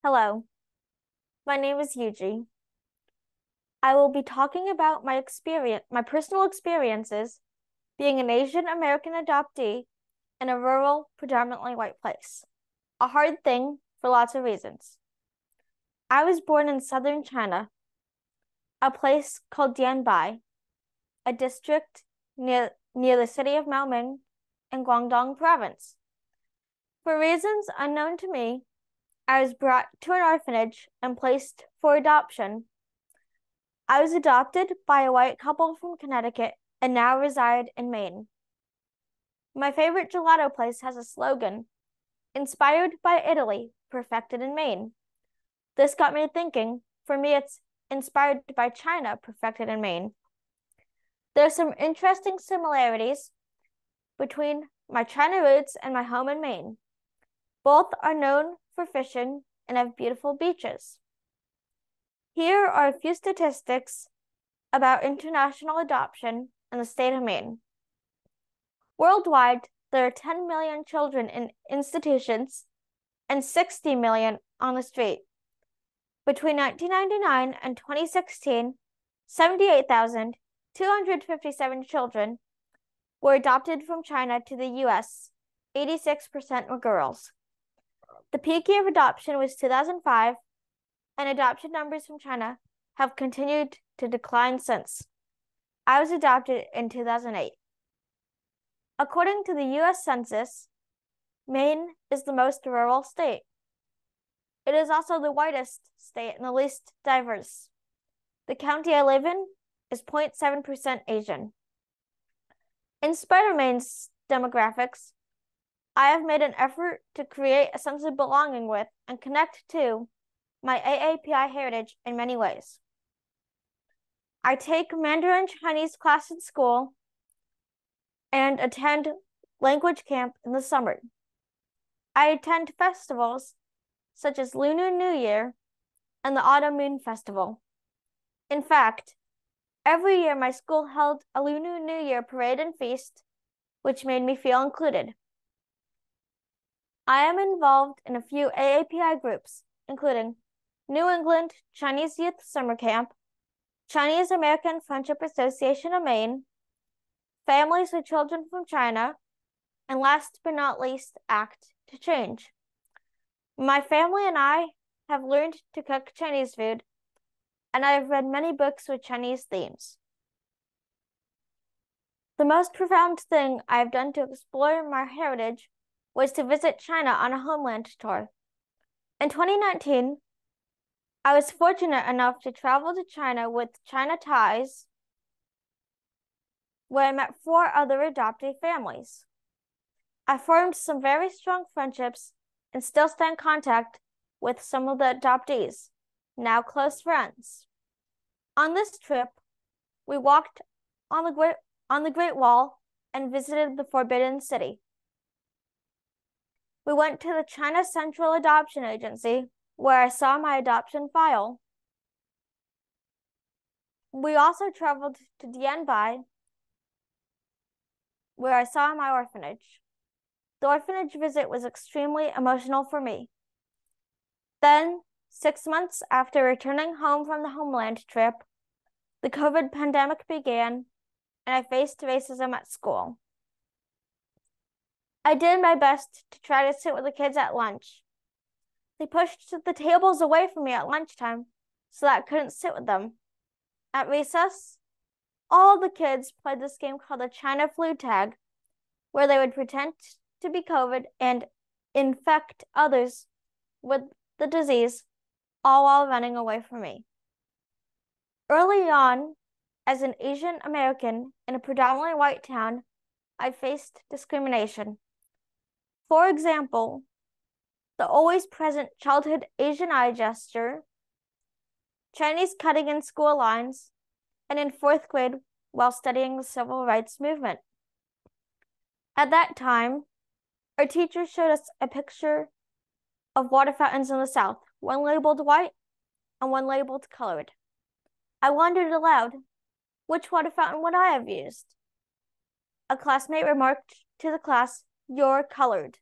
Hello, my name is Yuji. I will be talking about my personal experiences being an Asian American adoptee in a rural, predominantly white place. A hard thing for lots of reasons. I was born in southern China, a place called Dianbai, a district near the city of Maoming in Guangdong province. For reasons unknown to me, I was brought to an orphanage and placed for adoption. I was adopted by a white couple from Connecticut and now reside in Maine. My favorite gelato place has a slogan, inspired by Italy, perfected in Maine. This got me thinking, for me it's inspired by China, perfected in Maine. There are some interesting similarities between my China roots and my home in Maine. Both are known for fishing and have beautiful beaches. Here are a few statistics about international adoption in the state of Maine. Worldwide, there are 10 million children in institutions and 60 million on the street. Between 1999 and 2016, 78,257 children were adopted from China to the US. 86% were girls. The peak year of adoption was 2005, and adoption numbers from China have continued to decline since. I was adopted in 2008. According to the US Census, Maine is the most rural state. It is also the whitest state and the least diverse. The county I live in is 0.7% Asian. In spite of Maine's demographics, I have made an effort to create a sense of belonging with and connect to my AAPI heritage in many ways. I take Mandarin Chinese class in school and attend language camp in the summer. I attend festivals such as Lunar New Year and the Autumn Moon Festival. In fact, every year my school held a Lunar New Year parade and feast, which made me feel included. I am involved in a few AAPI groups, including New England Chinese Youth Summer Camp, Chinese American Friendship Association of Maine, Families with Children from China, and last but not least, Act to Change. My family and I have learned to cook Chinese food, and I have read many books with Chinese themes. The most profound thing I have done to explore my heritage was to visit China on a homeland tour. In 2019, I was fortunate enough to travel to China with China Ties, where I met 4 other adoptee families. I formed some very strong friendships and still stay in contact with some of the adoptees, now close friends. On this trip, we walked on the Great Wall and visited the Forbidden City. We went to the China Central Adoption Agency, where I saw my adoption file. We also traveled to Dianbai, where I saw my orphanage. The orphanage visit was extremely emotional for me. Then, 6 months after returning home from the homeland trip, the COVID pandemic began, and I faced racism at school. I did my best to try to sit with the kids at lunch. They pushed the tables away from me at lunchtime so that I couldn't sit with them. At recess, all the kids played this game called the China flu tag, where they would pretend to be COVID and infect others with the disease, all while running away from me. Early on, as an Asian American in a predominantly white town, I faced discrimination. For example, the always present childhood Asian eye gesture, Chinese cutting in school lines, and in 4th grade while studying the civil rights movement. At that time, our teacher showed us a picture of water fountains in the South, one labeled white and one labeled colored. I wondered aloud, which water fountain would I have used? A classmate remarked to the class, "You're colored."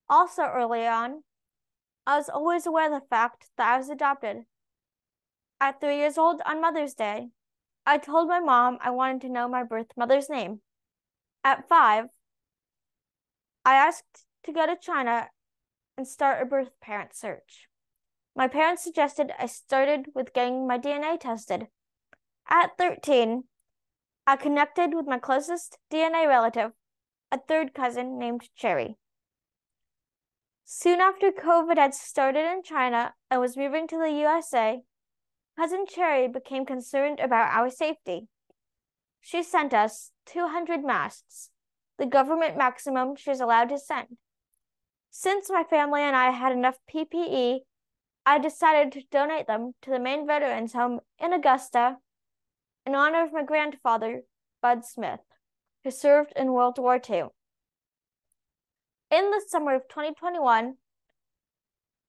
Also early on, I was always aware of the fact that I was adopted. At 3 years old on Mother's Day, I told my mom I wanted to know my birth mother's name. At 5, I asked to go to China and start a birth parent search. My parents suggested I started with getting my DNA tested. At 13, I connected with my closest DNA relative, a third cousin named Cherry. Soon after COVID had started in China and was moving to the USA, Cousin Cherry became concerned about our safety. She sent us 200 masks, the government maximum she's allowed to send. Since my family and I had enough PPE, I decided to donate them to the Maine Veterans Home in Augusta in honor of my grandfather, Bud Smith, who served in World War II. In the summer of 2021,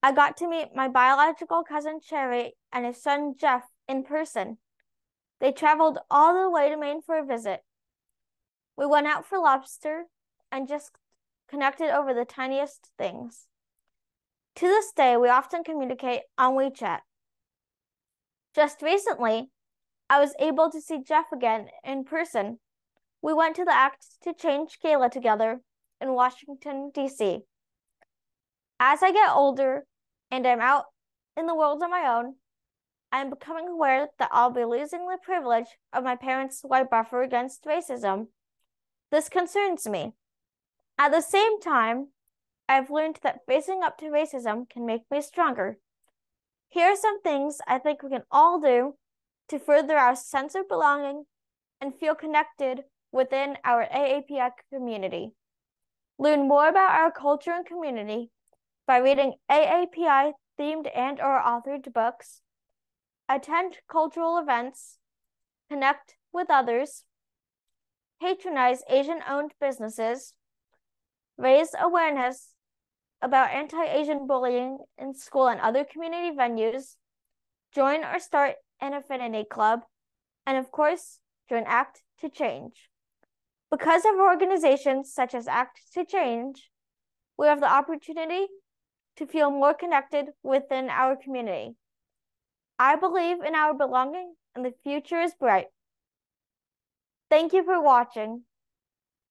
I got to meet my biological cousin Cherry and his son Jeff in person. They traveled all the way to Maine for a visit. We went out for lobster and just connected over the tiniest things. To this day, we often communicate on WeChat. Just recently, I was able to see Jeff again in person. We went to the Act to Change Gala together in Washington, D.C. As I get older and I'm out in the world on my own, I am becoming aware that I'll be losing the privilege of my parents' white buffer against racism. This concerns me. At the same time, I've learned that facing up to racism can make me stronger. Here are some things I think we can all do to further our sense of belonging and feel connected within our AAPI community. Learn more about our culture and community by reading AAPI themed and/or authored books, attend cultural events, connect with others, patronize Asian-owned businesses, raise awareness about anti-Asian bullying in school and other community venues, join or start an affinity club, and of course, join Act to Change. Because of organizations such as Act to Change, we have the opportunity to feel more connected within our community. I believe in our belonging and the future is bright. Thank you for watching.